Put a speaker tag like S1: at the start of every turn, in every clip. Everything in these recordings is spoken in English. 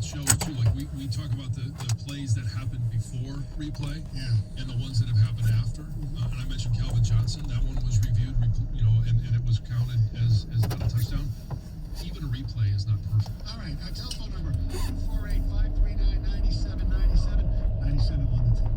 S1: show too. Like we talk about the plays that happened before replay,
S2: Yeah.
S1: and the ones that have happened after. And I mentioned Calvin Johnson. That one was reviewed, and it was counted as not a touchdown. Even a replay is not perfect.
S2: All right. Our telephone number 485-399-9797. 97 on the tip.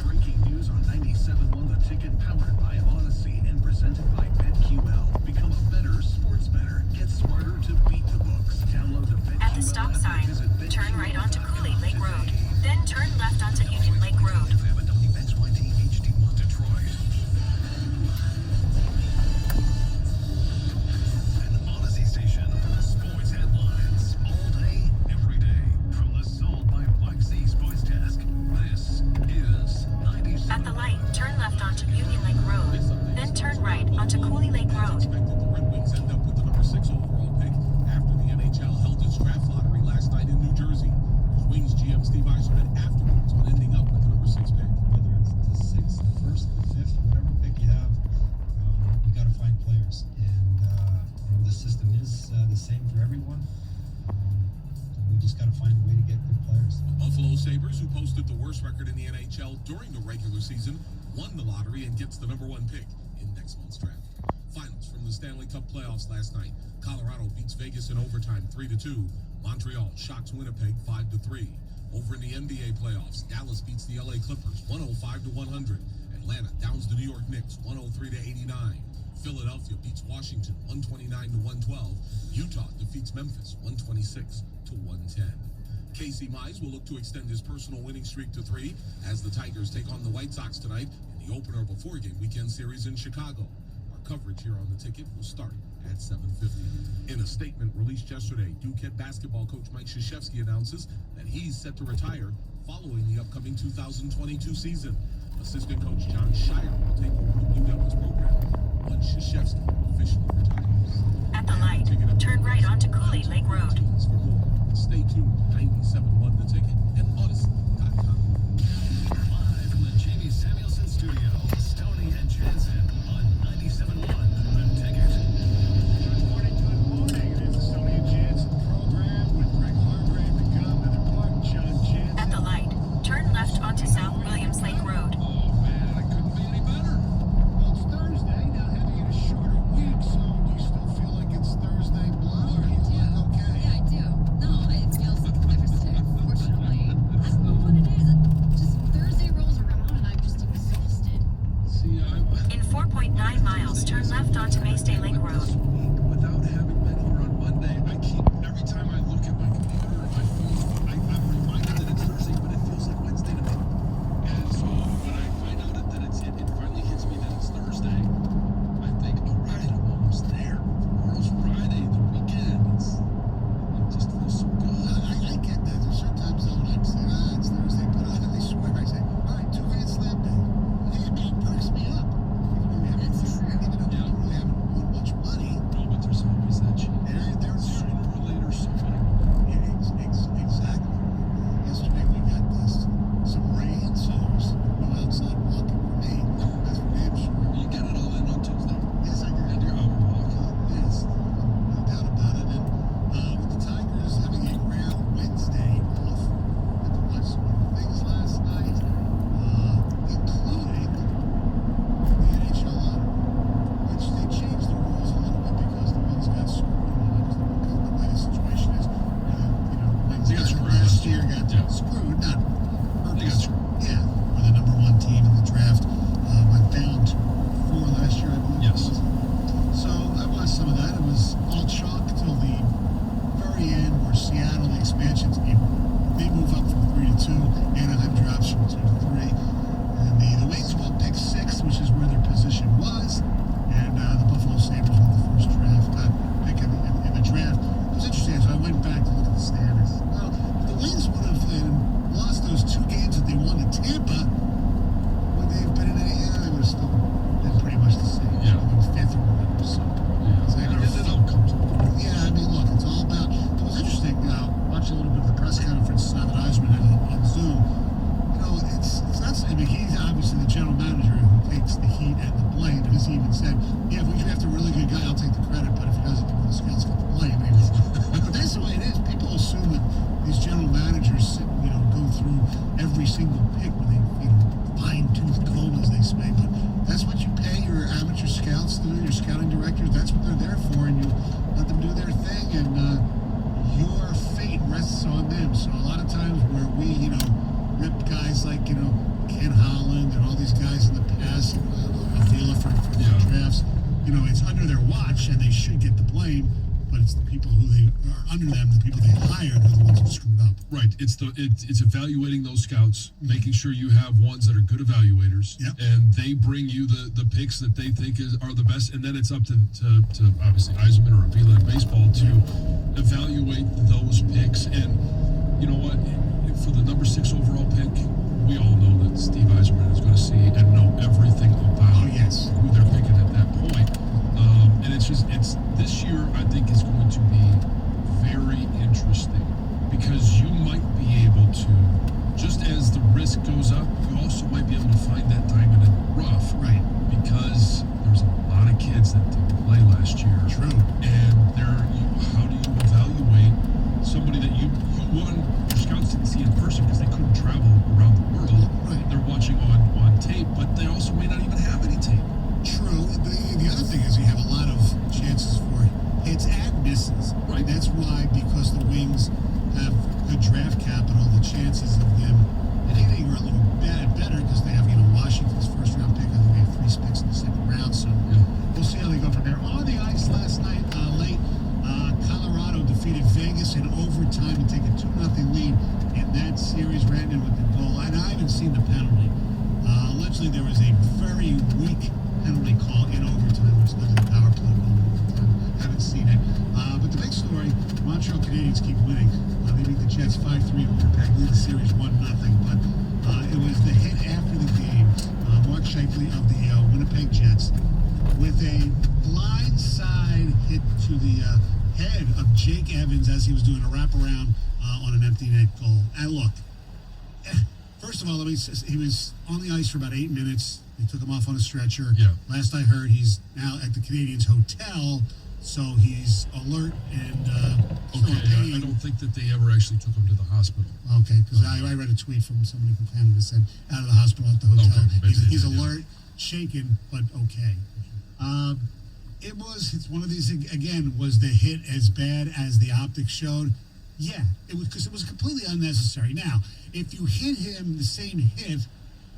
S3: Breaking news on 97.1 The Ticket, powered by Odyssey and presented by BetQL. Become a better sports bettor. Get smarter to beat the books. Download the BetQL
S4: At the stop
S3: app
S4: sign,
S3: and visit
S4: turn right onto
S3: BetQL.com
S4: Cooley Lake Road.
S3: today.
S4: Then turn left onto Union Lake Road.
S3: WXYT HD1 Detroit. An Odyssey station for the sports headlines. All day, every day. From the Sold by YC Sports Desk. This is 97.
S4: At the light, turn left onto Union Lake Road. Then turn right onto Cooley Lake Road.
S5: Expected, the Red Wings end up with the number 6 overall pick after the NHL held its draft lottery last night in New Jersey. Wings GM Steve Yzerman afterwards on ending up with the number 6 pick.
S6: Whether it's the sixth, the first, the fifth, whatever pick you have, you got to find players, and the system is the same for everyone. And we just got to find a way to get good players.
S5: The Buffalo Sabres, who posted the worst record in the NHL during the regular season, won the lottery and gets the number 1 pick in next month's draft. Finals from the Stanley Cup playoffs last night. Colorado beats Vegas in overtime 3-2. Montreal shocks Winnipeg 5-3. Over in the NBA playoffs, Dallas beats the LA Clippers 105-100. Atlanta downs the New York Knicks 103-89. Philadelphia beats Washington 129-112. Utah defeats Memphis 126-110. Casey Mize will look to extend his personal winning streak to 3 as the Tigers take on the White Sox tonight in the opener of a 4-game weekend series in Chicago. Our coverage here on The Ticket will start at 7:50. In a statement released yesterday, Duke head basketball coach Mike Krzyzewski announces that he's set to retire following the upcoming 2022 season. Assistant coach John Shire will take over the Blue Devils program once Krzyzewski officially retires.
S4: At the light, turn right onto Cooley Lake Road.
S5: For more, stay tuned to 97.1 The Ticket and Odyssey.com.
S3: Live from the Jamie Samuelson studio, Stoney and Jansen on 97.1 The Ticket.
S2: Good morning. It is the Stoney and Jansen program with Greg Hargrave to come. Another part, John Jansen.
S4: At the light, turn left onto South Williams Lake Road.
S1: Oh man, I couldn't be any better.
S2: Well, it's Thursday. Now, having it a shorter week, so do you still feel like it's Thursday blue? Or do you feel like okay?
S7: Yeah, I do. No, it feels like Thursday, fortunately.
S2: but it's the people who they are under them, the people they hired, who are the ones who screwed up.
S1: Right. It's evaluating those scouts, making sure you have ones that are good evaluators,
S2: Yep.
S1: and they bring you the picks that they think are the best, and then it's up to obviously Eisenman or Avila in baseball to evaluate those picks. And you know what? For the number 6 overall pick, we all know that Steve Eisenman is going to see and know everything about
S2: Oh, yes.
S1: who they're picking at that point. And it's this year I think is going to be very interesting because you might be able to, just as the risk goes up, you also might be able to find that diamond in the rough.
S2: Right.
S1: Because there's a lot of kids that didn't play last year.
S2: True.
S1: And how do you evaluate somebody that you won, your scouts didn't see in person because they couldn't travel around the world.
S2: Right.
S1: They're watching on tape, but they also may not even have any tape.
S2: True. The other thing is you have a lot of chances for hits and misses.
S1: Right.
S2: That's why, because the Wings have good draft capital, the chances of them hitting are a little better because they have, Washington's first round pick. I think they have 3 picks in the second round. So we'll see how they go from there. On the ice last night, late, Colorado defeated Vegas in overtime to take a 2-0 lead in that series. Rantanen with the goal. And I haven't seen the penalty. Allegedly, there was a very weak penalty call in overtime, which led to the power play goal in overtime. Haven't seen it. But the big story, Montreal Canadiens keep winning. They beat the Jets 5-3 in Winnipeg, lead the series 1-0. But it was the hit after the game. Mark Scheifele of the Winnipeg Jets with a blindside hit to the head of Jake Evans as he was doing a wraparound on an empty net goal. And look, first of all, he was on the ice for about 8 minutes. They took him off on a stretcher.
S1: Yeah.
S2: Last I heard, he's now at the Canadiens hotel, so he's alert and still in
S1: Okay,
S2: pain.
S1: I don't think that they ever actually took him to the hospital.
S2: Okay, because I read a tweet from somebody from Canada that said out of the hospital at the hotel.
S1: Okay, maybe they
S2: He's
S1: did, yeah.
S2: alert, shaken, but okay. It's one of these, again, was the hit as bad as the optics showed? Yeah, it was, because it was completely unnecessary. Now, if you hit him the same hit,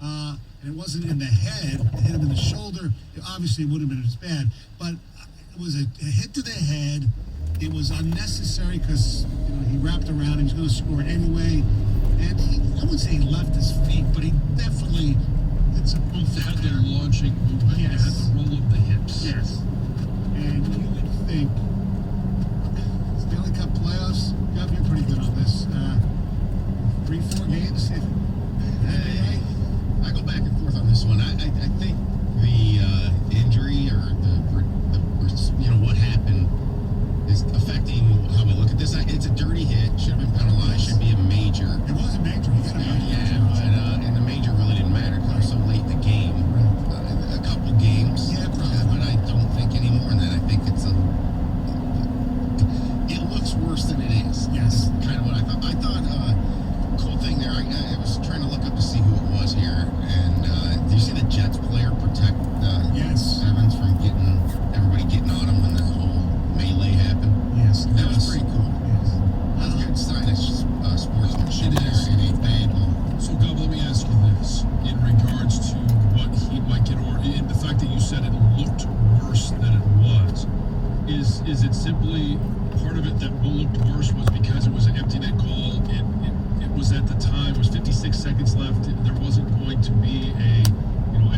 S2: and it wasn't in the head, hit him in the shoulder, it obviously would have been as bad. But it was a hit to the head. It was unnecessary because he wrapped around. He was going to score it anyway. And I wouldn't say he left his feet, but he definitely did some
S1: Both had the launching movement,
S2: Yes.
S1: they had the roll of the hips.
S2: Yes. And you would think Stanley Cup playoffs, Gov, you're pretty good on this. 3-4 games.
S7: I go back and forth on this one. I think the injury or what happened is affecting how we look at this. It's a dirty hit. Should have been penalized. Should be a major.
S2: It was a major. He got a major.
S7: Yeah, but and the major really didn't matter because it was so late in the game. A couple games.
S2: Yeah, probably.
S7: But I don't think any more than that. I think it looks worse than it is.
S2: Yes.
S7: That's kind of what I thought. I thought cool thing there. I was trying to look up to see who it was here, and do you see the Jets player protect
S2: Yes.
S7: Evans from everybody getting on him when the whole melee happened?
S2: Yes.
S7: That was pretty cool.
S2: Yes.
S7: That's a good sign of sportsmanship
S1: It
S7: there
S1: is.
S7: in a bad one.
S1: So, Gov, let me ask you this. In regards to what he might get, or in the fact that you said it looked worse than it was, is it simply part of it that looked worse was because it was an empty net goal? It was at the time, it was 56 seconds left. There wasn't going to be a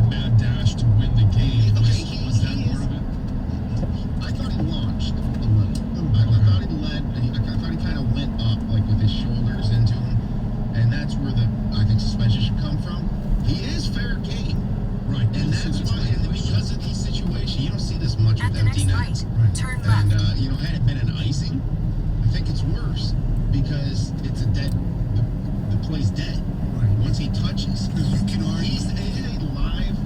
S1: mad dash to win the game.
S7: Okay,
S1: Was that part of it?
S7: I thought he launched a little. I thought he led. I thought he kind of went up, like with his shoulders into him, and that's where I think suspension should come from. He is fair game,
S1: Right.
S7: and that's why. And because of these situations, you don't see this much
S4: At
S7: with
S4: the
S7: empty
S4: next
S7: nets.
S4: light, turn
S7: And
S4: left.
S7: had it been an icing, I think it's worse because it's a dead. The play's dead.
S2: Right.
S7: Once he touches,
S2: Because you can argue.
S7: he's in a live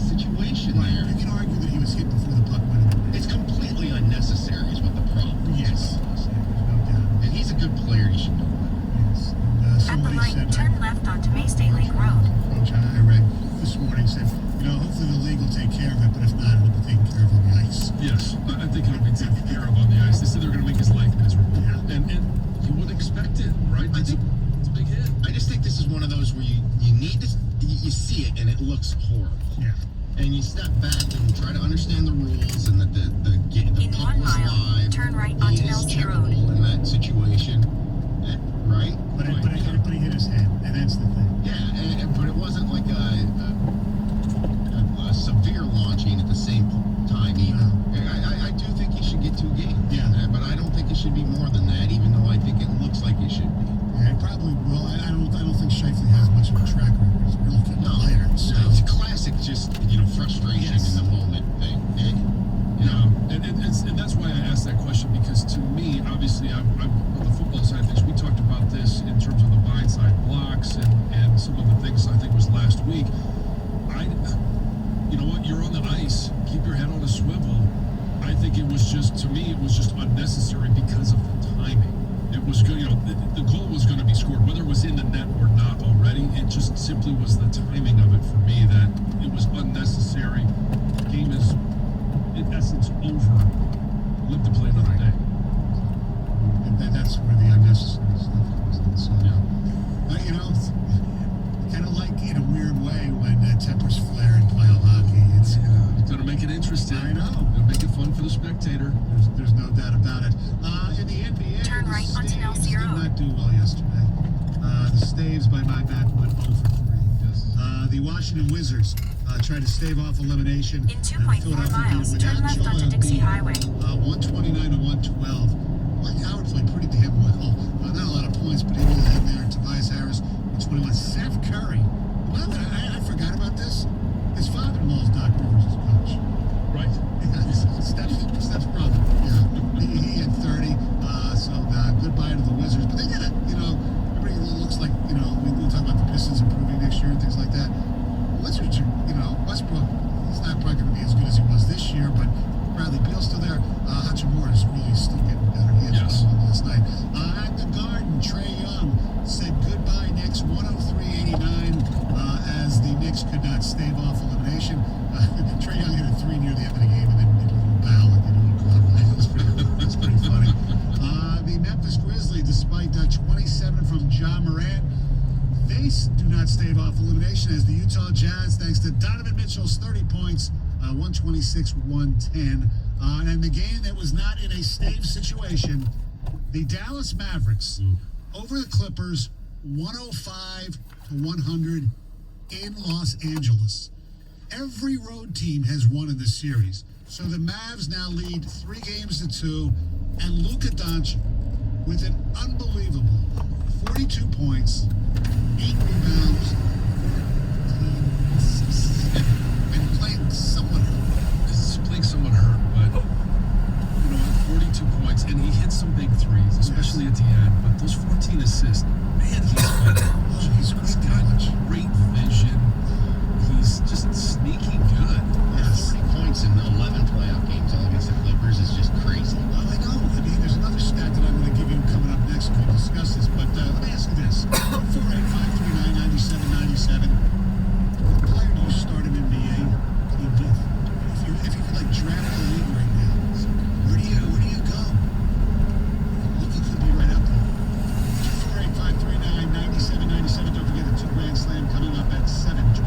S7: situation
S2: Right.
S7: there.
S2: You can argue that he was hit before the puck went in.
S7: It's completely unnecessary is what the problem is.
S2: Yes.
S7: with this.
S2: No doubt.
S7: And he's a good player. He should know that.
S2: Yes. And,
S4: At the
S2: somebody
S4: light,
S2: said,
S4: turn left onto Maystay Lake Road.
S2: Coach, I read this morning said, hopefully the league will take care of it, but if not, it'll be taken care of on the ice.
S1: Yes, I think it'll be taken care of on the ice. They said they're going to make his life miserable.
S2: Yeah.
S1: And you would expect it, right?
S7: I think-
S1: It's a big hit.
S7: I just think this is one of those where you need to you see it and it looks horrible.
S2: Yeah.
S7: And you step back and try to understand the rules and the
S4: In
S7: puck
S4: 1
S7: was
S4: mile,
S7: live.
S4: turn right
S7: should be more than that, even though I think it looks like it should be.
S2: Yeah, it probably will. I don't think Shifley has much of a track record. He's a really good player. So.
S7: It's a classic, just frustration in the moment thing.
S1: And that's why I asked that question, because to me, obviously, I'm on the football side of things. We talked about this in terms of the blindside blocks and some of the things I think was last week. You know what? You're on the ice. Keep your head on a swivel. I think it was just, to me, it was just unnecessary because of the timing. It was good, the goal was going to be scored, whether it was in the net or not already. It just simply was the timing of it for me that it was unnecessary. The game is, in essence, over. Live to play another day.
S2: And that's where the unnecessary stuff comes in. So, kind of like in a weird way when tempers flare in playoff hockey. It's
S1: going to make it interesting.
S2: I know.
S1: It'll make it fun for the spectator.
S2: There's no doubt about it. In the NBA,
S4: Turn right
S2: the
S4: onto Nell
S2: Staves
S4: Zero.
S2: did not do well yesterday. The Staves, by my math, went 0 for 3.
S1: Yes.
S2: The Washington Wizards tried to stave off elimination.
S4: In 2.4 miles, turn left onto Dixie Highway.
S2: 129 to 112. Mike Howard played pretty damn well. Not a lot of points, but he was in there. Tobias Harris, 21. Seth Curry. Well, I forgot about this. His father-in-law is Doc Rivers' coach.
S1: Right.
S2: Steph's brother. Yeah. He had 30. So goodbye to the Wizards. But they did it. Everybody looks like, we talk about the Pistons improving next year and things like that. Wizards are, Westbrook, he's not probably going to be as good as he was this year, but Bradley Beal's still there. Hachimura is really still getting better. He had fun last night. At the Garden, Trae Young said goodbye Knicks, 103-89, as the Knicks could not stave off elimination. Trae Young hit a 3 near the end of the game and then did a little bow like they do in Broadway. That's pretty funny. The Memphis Grizzlies, despite 27 from Ja Morant, they do not stave off elimination as the Utah Jazz, thanks to Donovan Mitchell's 30 points, 126-110. And the game that was not in a stave situation, the Dallas Mavericks over the Clippers, 105-100 in Los Angeles. Every road team has won in this series. So the Mavs now lead 3-2, and Luka Doncic with an unbelievable 42 points, 8 rebounds, 14 assists, and playing somewhat hurt.
S1: This is playing somewhat hurt, but 42 points, and he hit some big threes, especially at the end. But those 14 assists, man, he's got great vision. He's just sneaky good.
S7: Yeah, 40 points in 11 playoff games all against the Clippers is just crazy.
S2: Well, I know. There's another stat that I'm going to give you coming up next when we discuss this. But let me ask you this: 485-39-97-97. What player do you start an NBA team with? If you could draft the league right now, where do you go? Luka could be right up there. 485-39-97-97. Don't forget the 2 Grand Slam coming up at 7:25.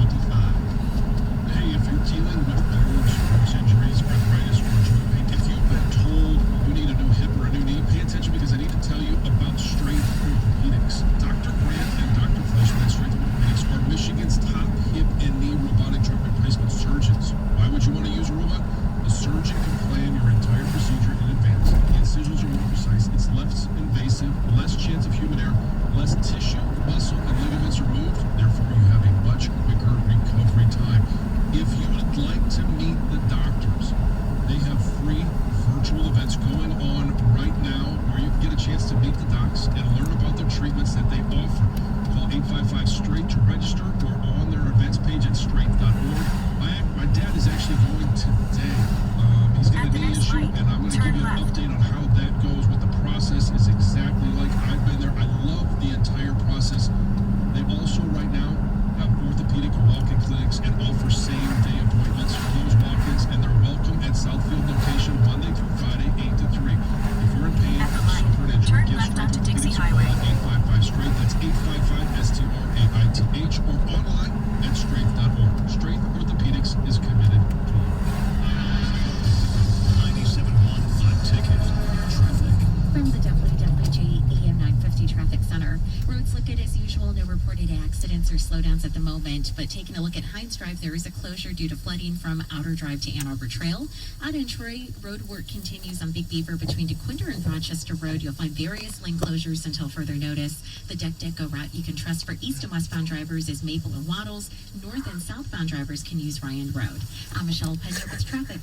S1: Hey, if you're dealing with bones, sports injuries, arthritis, or joint pain, if you've been told you need a new hip or a new knee, pay attention, because I need to tell you about Straight Orthopedics. Dr. Grant and Dr. Fleischman at Straight Orthopedics are Michigan's top hip and knee robotic joint replacement surgeons. Why would you want to use a robot? The surgeon can plan your entire procedure in advance. The incisions are more precise, it's less invasive, less chance of human error, less tissue, muscle, and ligaments are moved. Therefore, you have a much quicker recovery time. If you would like to meet the doctors, they have free virtual events going on right now where you can get a chance to meet the docs and learn about their treatments that they offer. Call 855-STRAIGHT to register or on their events page at straight.org. My dad is actually going today. He's got a knee issue, and I'm going to give you an update on how that goes, what the process is exactly like. I've been there. I love the entire process. They also right now have orthopedic walk-in clinics and offer same-day appointments for those walk-ins, and they're welcome at Southfield location Monday through Friday, 8 to 3. If you're in pain
S4: At the
S1: or
S4: light,
S1: suffer an injury,
S4: turn
S1: give
S4: left
S1: Straight
S4: onto Dixie
S1: Orthopedics a call
S4: Highway.
S1: at 855-STRAIGHT. That's 855-STRAIGHT.
S8: reported accidents or slowdowns at the moment, but taking a look at Heinz Drive, there is a closure due to flooding from Outer Drive to Ann Arbor Trail. Out in Troy, road work continues on Big Beaver between DeQuinder and Rochester Road. You'll find various lane closures until further notice. The DECO route you can trust for east and westbound drivers is Maple or Waddles. North and southbound drivers can use Ryan Road. I'm Michelle Pena with traffic.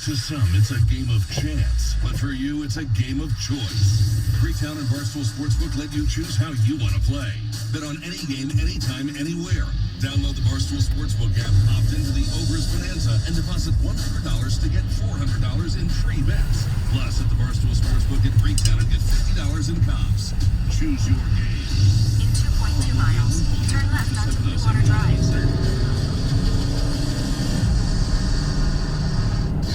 S3: To some, it's a game of chance, but for you, it's a game of choice. Freetown and Barstool Sportsbook let you choose how you want to play. Bet on any game, anytime, anywhere. Download the Barstool Sportsbook app, opt into the Ogres Bonanza, and deposit $100 to get $400 in free bets. Plus, at the Barstool Sportsbook at Freetown, and get $50 in comps. Choose your game.
S4: In 2.2 miles, turn left onto Bluewater Drive.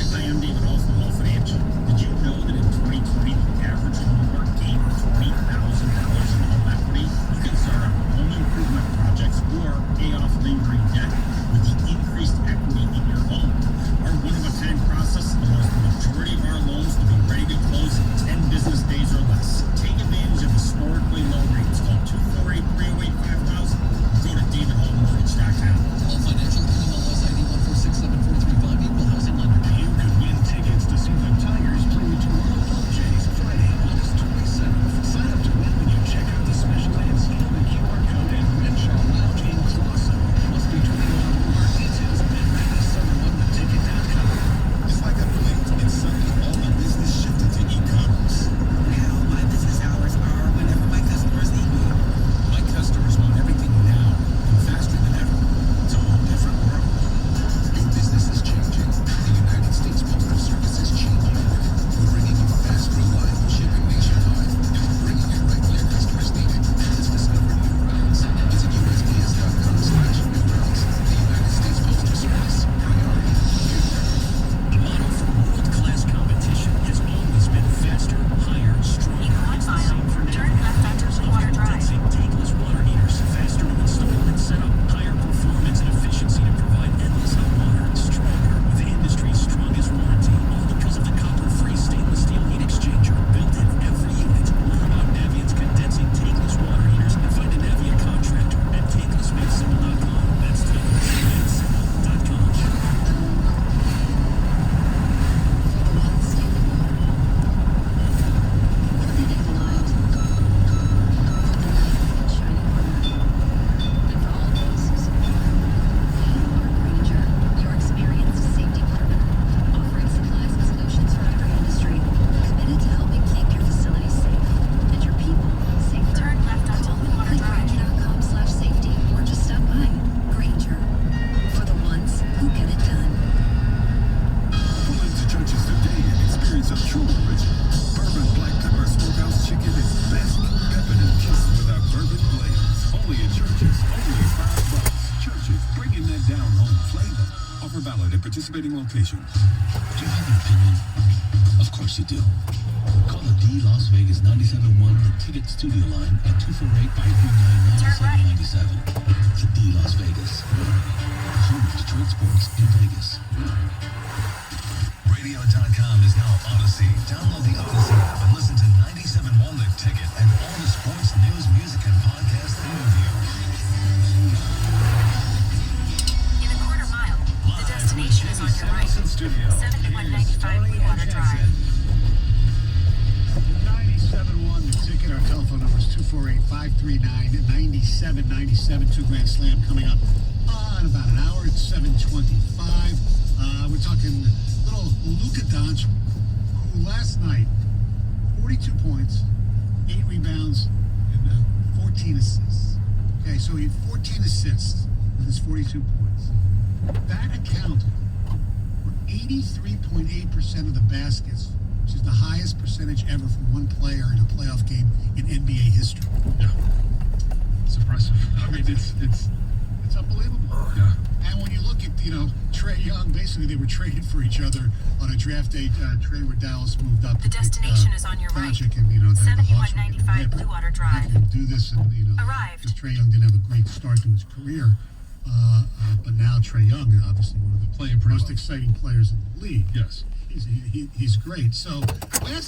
S9: Hi, I'm David Hall from Hall Financial. Did you know that in 2020, the average homeowner gained $20,000 in home equity? You can start on home improvement projects or pay off lingering debt with the increased equity in your home. Our one-of-a-kind process allows the majority of our loans to be ready to close in 10 business days or less. Take advantage of historically low rates. Call 248-308-5000 or go to davidhallmortgage.com.
S10: Hall Financial, NMLS ID 1467435, equal housing lender.
S3: You could win tickets to see the Tigers play the Toronto Blue Jays Friday, August 27th. Sign up to win when you check out the special and scan the QR code at Renshaw Lounge in Colosso. Must be 21 or more. Details at MidMidnight711theticket.com. It's like a blink, and suddenly all the business shifted to e-commerce.
S11: Now my business hours are whenever my customers need me.
S9: My customers want everything now and faster than ever. It's a whole different world.
S3: Your business is changing. The United States Postal Service is changing. We're bringing you fast, reliable shipping nationwide, and we're bringing it right where customers need it. Let's discover new routes. Visit USPS.com/new routes. The United States Postal Service. Priority you.
S10: The model for world-class competition has always been faster, higher, stronger.
S4: In 1 mile, turn left onto Bluewater Drive.
S10: Tankless water heaters, faster to install and set up, higher performance and efficiency to provide endless hot water, stronger with the industry's strongest warranty, all because of the copper-free stainless steel heat exchanger built in every unit. Learn about Navient's condensing tankless water heaters and find a Navient contractor at tanklessmadesimple.com. That's tanklessmadesimple.com.
S8: Your experienced safety partner, offering supplies and solutions for every industry, committed to helping keep your facilities safe and your people safer.
S4: Turn left onto Bluewater
S8: Click
S4: Drive.
S8: Grainger.com/safety or just stop by. Grainger, for the ones who get it done.
S3: Pull into Church's today and experience a true original. Bourbon Black Pepper Smokehouse Chicken is best peppered and kissed with our bourbon blends. Only at Church's, only $5. Church's, bringing that down home flavor. Offer valid at participating locations.
S10: Do you have an opinion? Of course you do. Call the D Las Vegas 97.1 The Ticket Studio line at 248-539-9797. The D Las Vegas. Home of Detroit sports in Vegas.
S3: Radio.com is now Odyssey. Download the Odyssey app and listen to 97.1 The Ticket and all the sports, news, music, and podcasts through you.
S4: In a 1/4 mile, the destination is on your right.
S3: Studio.
S4: 7195 Bluewater Drive.
S2: 97.1 The Ticket. Our telephone number is 248-539-9797. Two Grand Slam coming up in about an hour. It's 7:25. We're talking little Luka Doncic, who last night, 42 points, 8 rebounds, and 14 assists. Okay, so he had 14 assists with his 42 points. That accounted for 83.8% of the baskets, which is the highest percentage ever for one player in a playoff game in NBA history.
S1: Yeah. It's impressive. I mean, it's
S2: unbelievable.
S1: Yeah.
S2: And when you look at, Trae Young, basically they were traded for each other on a draft day trade where Dallas moved up.
S4: The destination is on your right.
S2: Doncic and, the Hawks were
S4: 7195
S2: gonna
S4: Bluewater
S2: have
S4: Drive.
S2: to do this, and
S4: Arrived.
S2: because Trae Young didn't have a great start to his career. But now Trae Young, obviously one of the
S1: Playing pretty
S2: most
S1: well.
S2: exciting players in the league.
S1: Yes.
S2: He's great. So last